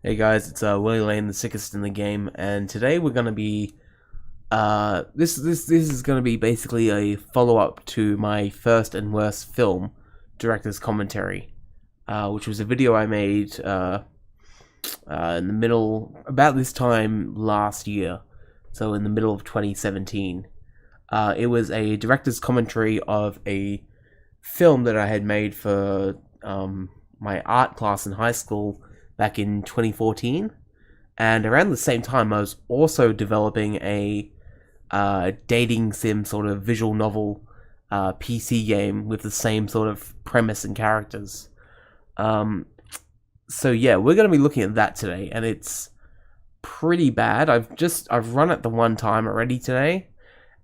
Hey guys, it's Willie Lane, the sickest in the game, and today we're gonna be this is gonna be basically a follow up to my first and worst film director's commentary, which was a video I made in the middle about this time last year, so in the middle of 2017. It was a director's commentary of a film that I had made for my art class in high school back in 2014, and around the same time I was also developing a dating sim sort of visual novel PC game with the same sort of premise and characters. So yeah, we're going to be looking at that today, and it's pretty bad. I've run it the one time already today,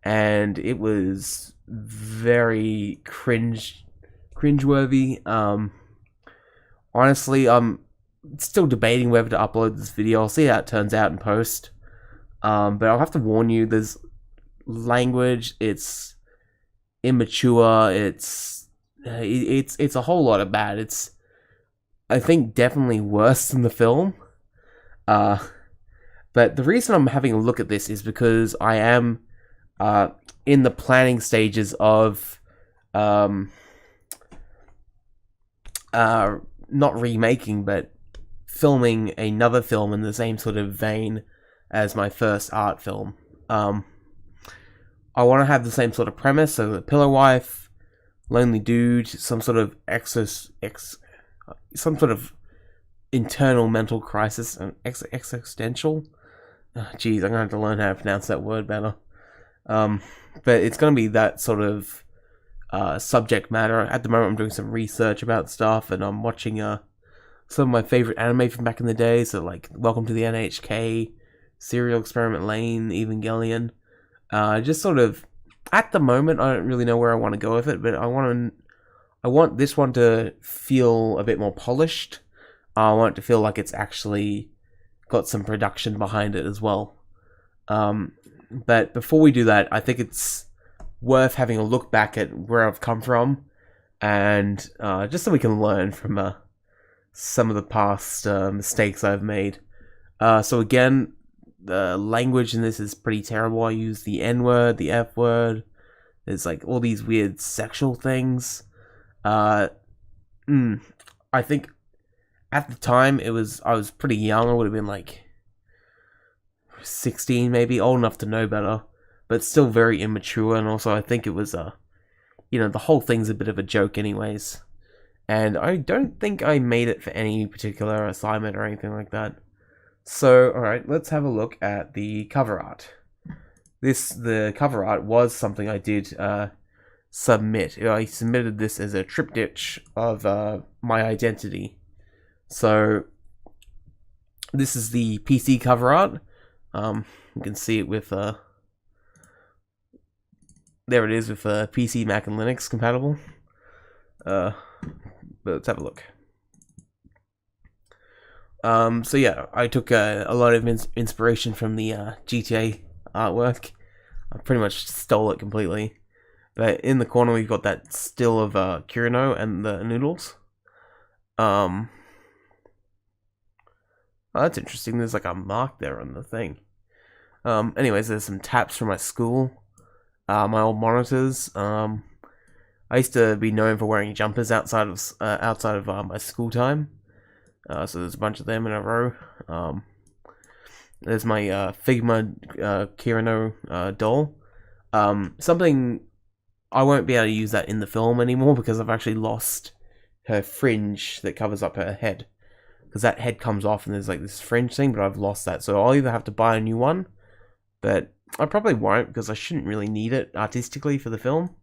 and it was very cringeworthy. Honestly, still debating whether to upload this video. I'll see how it turns out in post. But I'll have to warn you, there's language, it's immature, it's a whole lot of bad. It's, I think, definitely worse than the film. But the reason I'm having a look at this is because I am in the planning stages of not remaking, but filming another film in the same sort of vein as my first art film. I want to have the same sort of premise, so the pillow wife, lonely dude, some sort of some sort of internal mental crisis and existential. Jeez, I'm gonna have to learn how to pronounce that word better. But it's gonna be that sort of subject matter. At the moment, I'm doing some research about stuff, and I'm watching some of my favorite anime from back in the day, so like Welcome to the NHK, Serial Experiment Lane, Evangelion. Just sort of, at the moment, I don't really know where I want to go with it, but I want this one to feel a bit more polished. I want it to feel like it's actually got some production behind it as well. But before we do that, I think it's worth having a look back at where I've come from, and just so we can learn from some of the past mistakes I've made. So again, the language in this is pretty terrible. I use the N-word, the F-word. There's like all these weird sexual things. I think at the time I was pretty young. I would have been like 16 maybe, old enough to know better, but still very immature. And also I think it was the whole thing's a bit of a joke anyways. And I don't think I made it for any particular assignment or anything like that. So, alright, let's have a look at the cover art. The cover art was something I did submit. I submitted this as a triptych of my identity. So, this is the PC cover art. You can see it with, there it is with PC, Mac, and Linux compatible. But let's have a look. So yeah, I took a lot of inspiration from the GTA artwork. I pretty much stole it completely. But in the corner we've got that still of Kirino and the noodles. Oh, that's interesting. There's like a mark there on the thing. Anyways, there's some taps from my school. My old monitors. I used to be known for wearing jumpers outside of my school time. So there's a bunch of them in a row. There's my Figma Kirino doll. Something I won't be able to use that in the film anymore because I've actually lost her fringe that covers up her head. Because that head comes off and there's like this fringe thing, but I've lost that. So I'll either have to buy a new one, but I probably won't because I shouldn't really need it artistically for the film.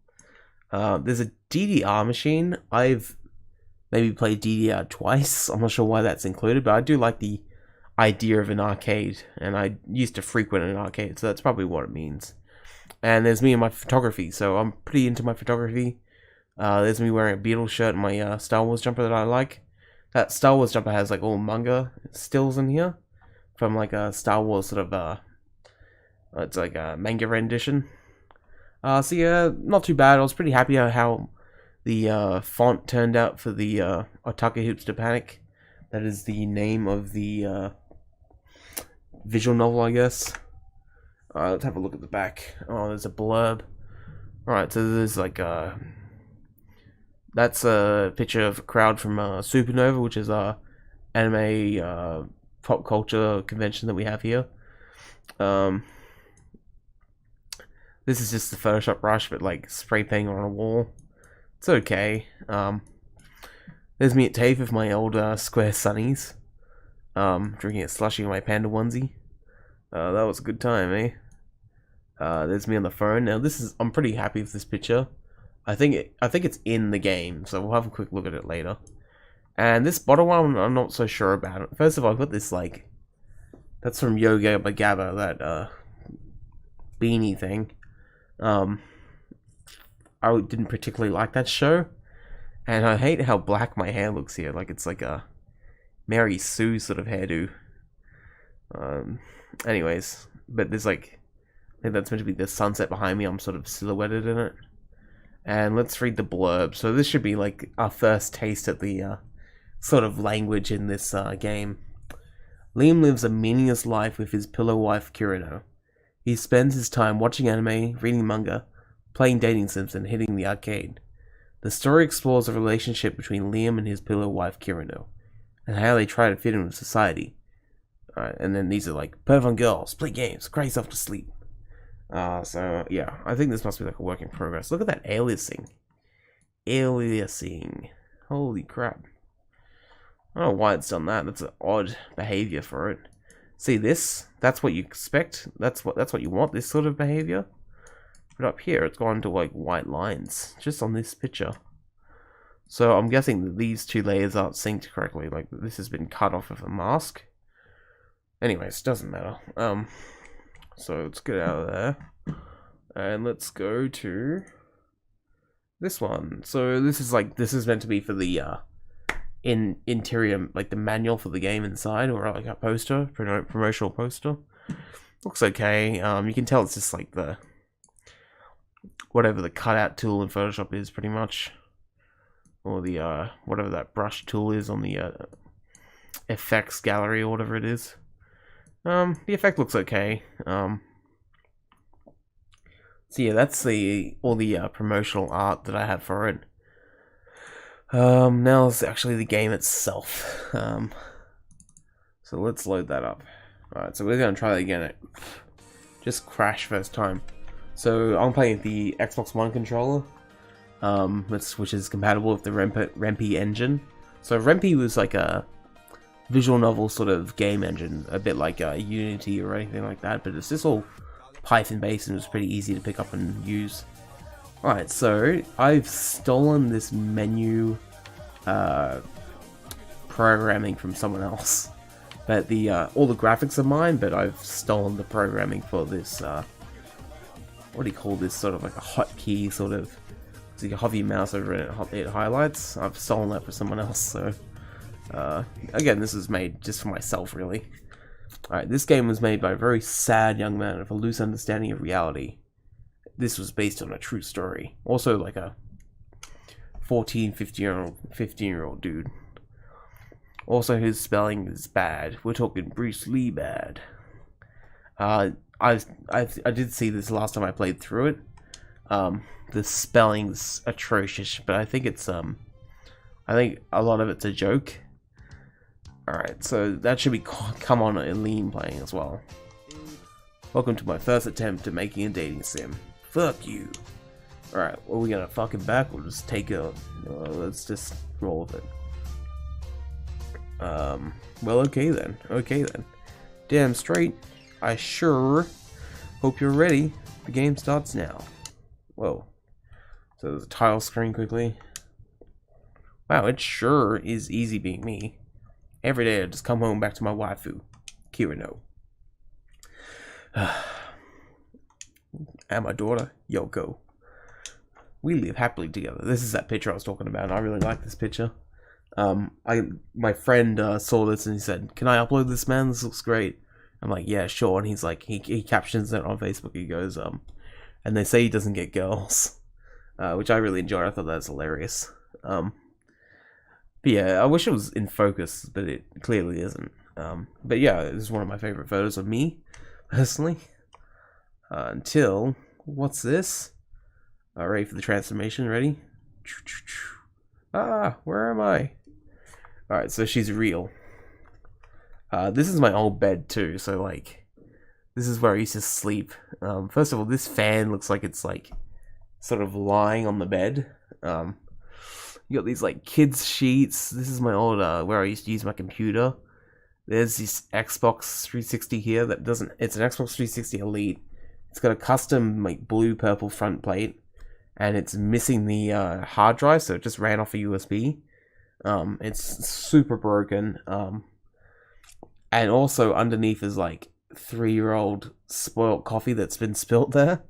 There's a DDR machine. I've maybe played DDR twice. I'm not sure why that's included, but I do like the idea of an arcade, and I used to frequent an arcade, so that's probably what it means. And there's me and my photography, so I'm pretty into my photography. There's me wearing a Beatles shirt and my Star Wars jumper that I like. That Star Wars jumper has like all manga stills in here from like a Star Wars sort of it's like a manga rendition. So yeah, not too bad. I was pretty happy how the font turned out for the Otaku Hoops to Panic. That is the name of the visual novel, I guess. Let's have a look at the back. Oh, there's a blurb. Alright, so there's like that's a picture of a crowd from Supernova, which is a anime pop culture convention that we have here. This is just the Photoshop brush, but like spray painting on a wall. It's okay. There's me at TAFE with my old square sunnies. Drinking a slushie in my panda onesie. That was a good time, eh? There's me on the phone. Now this is, I'm pretty happy with this picture. I think it's in the game, so we'll have a quick look at it later. And this bottom one, I'm not so sure about it. First of all, I've got this like, that's from Yo Gabba Gabba, that beanie thing. I didn't particularly like that show, and I hate how black my hair looks here. Like it's like a Mary Sue sort of hairdo. Anyways, but there's like, I think that's meant to be the sunset behind me. I'm sort of silhouetted in it. And let's read the blurb. So this should be like our first taste at the sort of language in this game. Liam lives a meaningless life with his pillow wife Kirino. He spends his time watching anime, reading manga, playing dating sims, and hitting the arcade. The story explores the relationship between Liam and his pillow wife Kirino, and how they try to fit in with society. Alright, and then these are like, perv on girls, play games, cry yourself to sleep. So, yeah, I think this must be like a work in progress. Look at that aliasing. Aliasing. Holy crap. I don't know why it's done that. That's an odd behavior for it. See this? That's what you expect. That's what you want, this sort of behavior. But up here, it's gone to like white lines, just on this picture. So I'm guessing that these two layers aren't synced correctly. Like this has been cut off of a mask. Anyways, doesn't matter. So let's get out of there, and let's go to this one. So this is meant to be for the interior, like the manual for the game inside, or like a poster, promotional poster. Looks okay. You can tell it's just like the whatever the cutout tool in Photoshop is, pretty much, or the whatever that brush tool is on the effects gallery or whatever it is. The effect looks okay. So yeah, that's all the promotional art that I have for it. Now it's actually the game itself. So let's load that up. Alright, so we're gonna try that again. Just crash first time. So I'm playing with the Xbox One controller, which is compatible with the Rempi engine. So Rempi was like a visual novel sort of game engine, a bit like Unity or anything like that, but it's just all Python based and it was pretty easy to pick up and use. Alright, so I've stolen this menu programming from someone else. But all the graphics are mine, but I've stolen the programming for this, what do you call this, sort of like a hotkey sort of, so you hover your mouse over it and it highlights. I've stolen that for someone else, so again, this is made just for myself, really. Alright, this game was made by a very sad young man with a loose understanding of reality. This was based on a true story. Also, like a 14, 15-year-old dude. Also, his spelling is bad. We're talking Bruce Lee bad. I did see this last time I played through it. The spelling's atrocious, but I think it's I think a lot of it's a joke. Alright, so that should be come on Eileen playing as well. Welcome to my first attempt at making a dating sim. Fuck you. Alright, are we gonna fuck it back? We'll just take a... let's just roll with it. Well, okay then. Okay then. Damn straight. I sure hope you're ready. The game starts now. Whoa. So there's a tile screen quickly. Wow, it sure is easy being me. Every day I just come home back to my waifu, Kirino. And my daughter, Yoko. We live happily together. This is that picture I was talking about, and I really like this picture. My friend saw this and he said, "Can I upload this, man? This looks great." I'm like, "Yeah, sure." And he's like, he captions it on Facebook. He goes, and they say he doesn't get girls, which I really enjoyed. I thought that was hilarious. But yeah, I wish it was in focus, but it clearly isn't. But yeah, this is one of my favorite photos of me, personally. Until, what's this? Ready for the transformation, ready? Ah, where am I? Alright, so she's real. This is my old bed too, so like, this is where I used to sleep. First of all, this fan looks like it's like, sort of lying on the bed. You got these like kids sheets. This is my old where I used to use my computer. There's this Xbox 360 here that doesn't. It's an Xbox 360 Elite. It's got a custom like blue purple front plate, and it's missing the hard drive, so it just ran off a USB. It's super broken. And also underneath is like 3-year-old spoiled coffee that's been spilt there.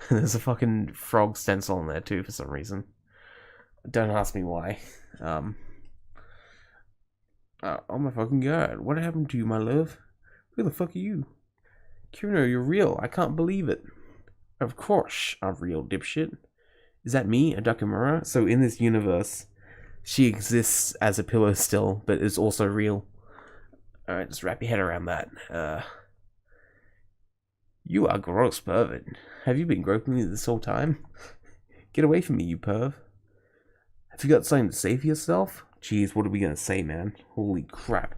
There's a fucking frog stencil on there too for some reason. Don't ask me why. Oh my fucking god. What happened to you, my love? Who the fuck are you? Kirino, you're real. I can't believe it. Of course I'm real, dipshit. Is that me, Adakamura? So in this universe, she exists as a pillow still, but is also real. Alright, just wrap your head around that. You are gross, pervert. Have you been groping me this whole time? Get away from me, you perv. Have you got something to say for yourself? Jeez, what are we gonna say, man? Holy crap.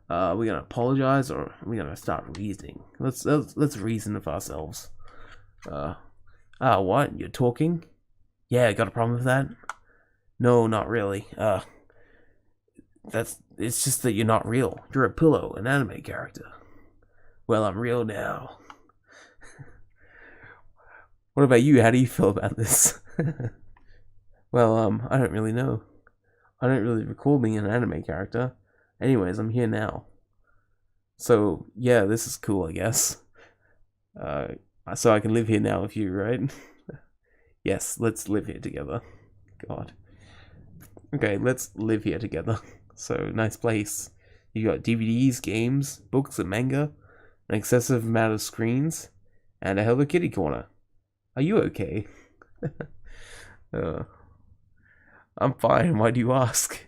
Are we gonna apologize, or are we gonna start reasoning? Let's reason with ourselves. What? You're talking? Yeah, got a problem with that? No, not really. It's just that you're not real. You're a pillow, an anime character. Well, I'm real now. What about you? How do you feel about this? Well, I don't really know. I don't really recall being an anime character. Anyways, I'm here now. So, yeah, this is cool, I guess. So I can live here now with you, right? Yes, let's live here together. God. Okay, let's live here together. So, nice place. You got DVDs, games, books, and manga, an excessive amount of screens, and a Hello Kitty corner. Are you okay? I'm fine, why do you ask?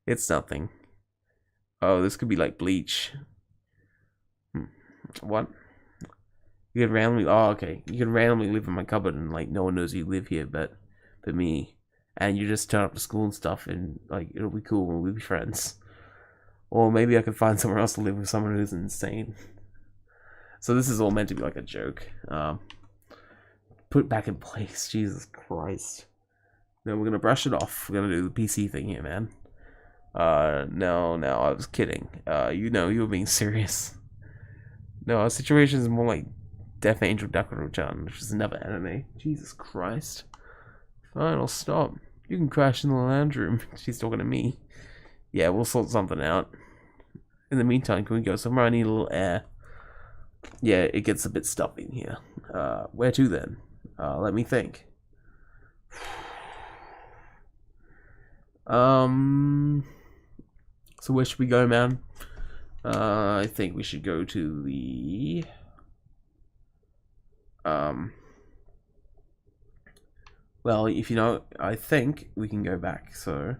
It's nothing. Oh, this could be like Bleach. What? You can randomly, oh okay. You can randomly live in my cupboard and like no one knows you live here but me. And you just turn up to school and stuff and like it'll be cool and we'll be friends. Or maybe I could find somewhere else to live with someone who's insane. So this is all meant to be like a joke. Put it back in place, Jesus Christ. No, we're gonna brush it off. We're gonna do the PC thing here, man. No, I was kidding. You know, you were being serious. No, our situation is more like Death Angel Dakuro-chan, which is another anime. Jesus Christ. Fine, I'll stop. You can crash in the lounge room. She's talking to me. Yeah, we'll sort something out. In the meantime, can we go somewhere? I need a little air. Yeah, it gets a bit stuffy in here. Where to then? Let me think. So where should we go, man? I think we should go to the well, if you know, I think we can go back. So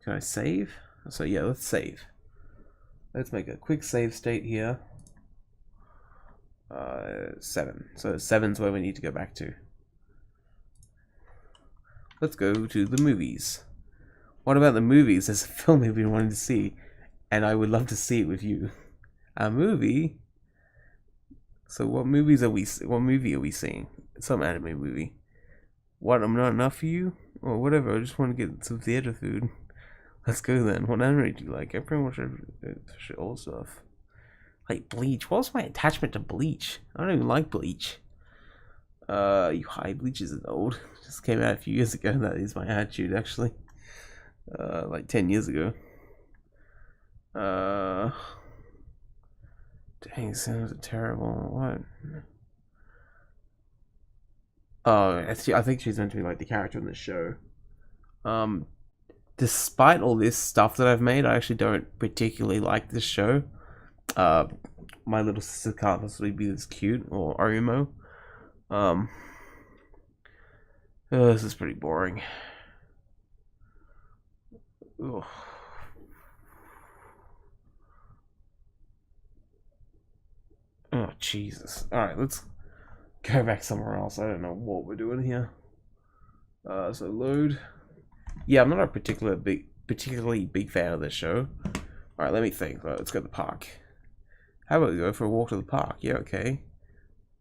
can I save? So yeah, let's save. Let's make a quick save state here. 7. So 7's where we need to go back to. Let's go to the movies. What about the movies? There's a film we've been wanting to see, and I would love to see it with you. A movie? So what movies are we? What movie are we seeing? Some anime movie. What? I'm not enough for you, or whatever. I just want to get some theater food. Let's go then. What anime do you like? I pretty much all stuff. Like Bleach. What was my attachment to Bleach? I don't even like Bleach. You high, Bleach isn't old. Just came out a few years ago. That is my attitude, actually. Like 10 years ago. Dang, sounds terrible. What? Oh, I think she's meant to be like the character in the show. Despite all this stuff that I've made, I actually don't particularly like this show. My little sister can't possibly be this cute, or Orimo. This is pretty boring. Ugh. Oh, Jesus. Alright, let's go back somewhere else. I don't know what we're doing here. So load. Yeah, I'm not a particularly big fan of this show. Alright, let me think. Let's go to the park. How about we go for a walk to the park? Yeah, okay.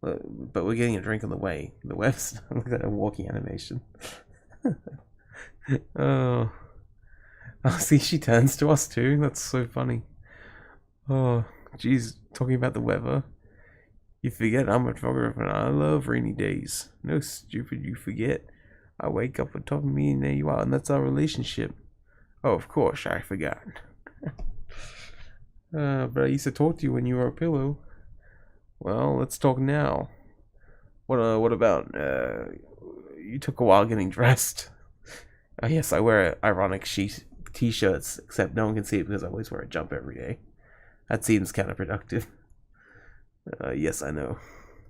But we're getting a drink on the way. The web's look at a walking animation. Oh. Oh, see, she turns to us too. That's so funny. Oh, geez, talking about the weather. You forget I'm a photographer and I love rainy days. No, stupid, you forget. I wake up on top of me and there you are, and that's our relationship. Oh, of course, I forgot. But I used to talk to you when you were a pillow. Well, let's talk now. What about, you took a while getting dressed. Oh, yes, I wear ironic t-shirts, except no one can see it because I always wear a jumper every day. That seems counterproductive. Yes, I know.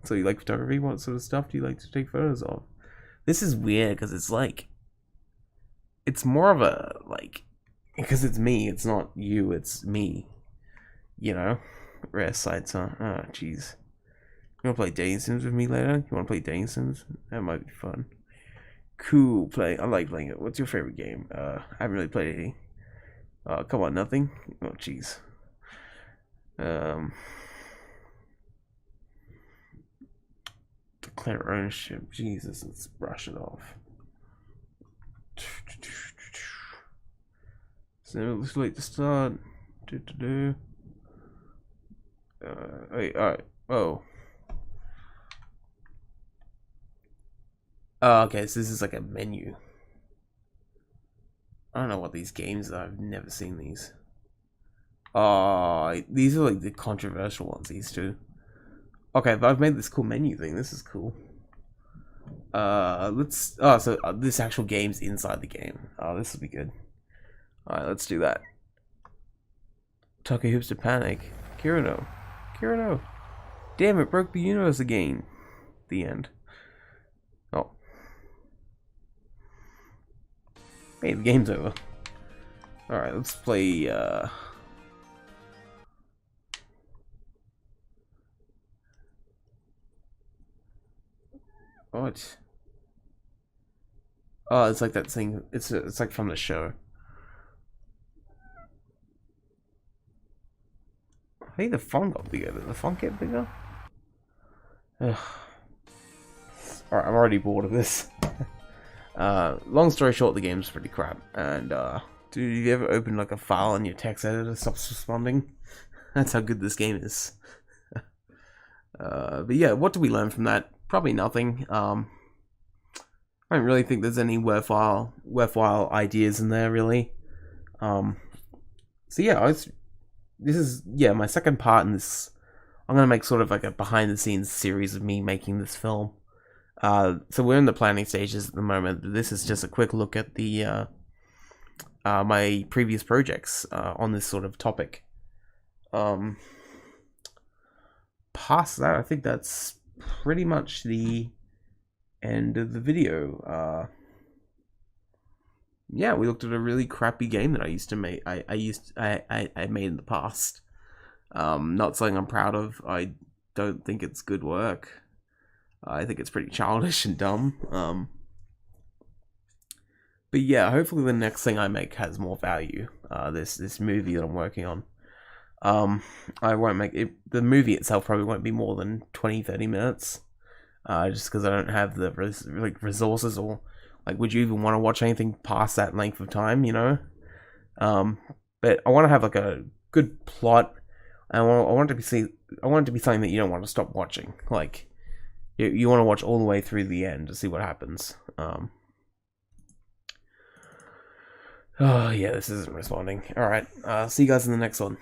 So you like photography? What sort of stuff do you like to take photos of? This is weird because it's like, it's more of a, like, because it's me, it's not you, it's me. You know? Rare sights, huh? Oh, jeez. You wanna play dating sims with me later? You wanna play dating sims? That might be fun. Cool, I like playing it. What's your favorite game? I haven't really played any. Come on, nothing? Oh, jeez. Declare ownership. Jesus, let's brush it off. So it looks like to start. Wait, alright. Oh. Oh, okay, so this is like a menu. I don't know what these games are. I've never seen these. Oh, these are like the controversial ones, these two. Okay, but I've made this cool menu thing. This is cool. Let's... Oh, so this actual game's inside the game. Oh, this will be good. Alright, let's do that. Tucker hoops to panic. Kirano. Kirano. Damn, it broke the universe again. The end. Oh. Hey, the game's over. Alright, let's play, What? Oh, it's like that thing. It's like from the show. I think the font got bigger. Did the font get bigger? Ugh. Alright, I'm already bored of this. Long story short, the game's pretty crap. And, dude, you ever open like a file and your text editor stops responding? That's how good this game is. But yeah, what do we learn from that? Probably nothing. I don't really think there's any worthwhile ideas in there, really. So yeah, this is my second part in this. I'm gonna make sort of like a behind-the-scenes series of me making this film. So we're in the planning stages at the moment. This is just a quick look at the my previous projects on this sort of topic. Past that, I think that's pretty much the end of the video. Yeah, we looked at a really crappy game that I used to make. I made in the past. Not something I'm proud of. I don't think it's good work. I think it's pretty childish and dumb. But yeah, hopefully the next thing I make has more value. This movie that I'm working on. I won't make it. The movie itself probably won't be more than 20-30 minutes. Just because I don't have the resources, or like, would you even want to watch anything past that length of time? You know. But I want to have like a good plot. I want it to be something that you don't want to stop watching. Like, you want to watch all the way through the end to see what happens. Oh yeah, this isn't responding. All right. See you guys in the next one.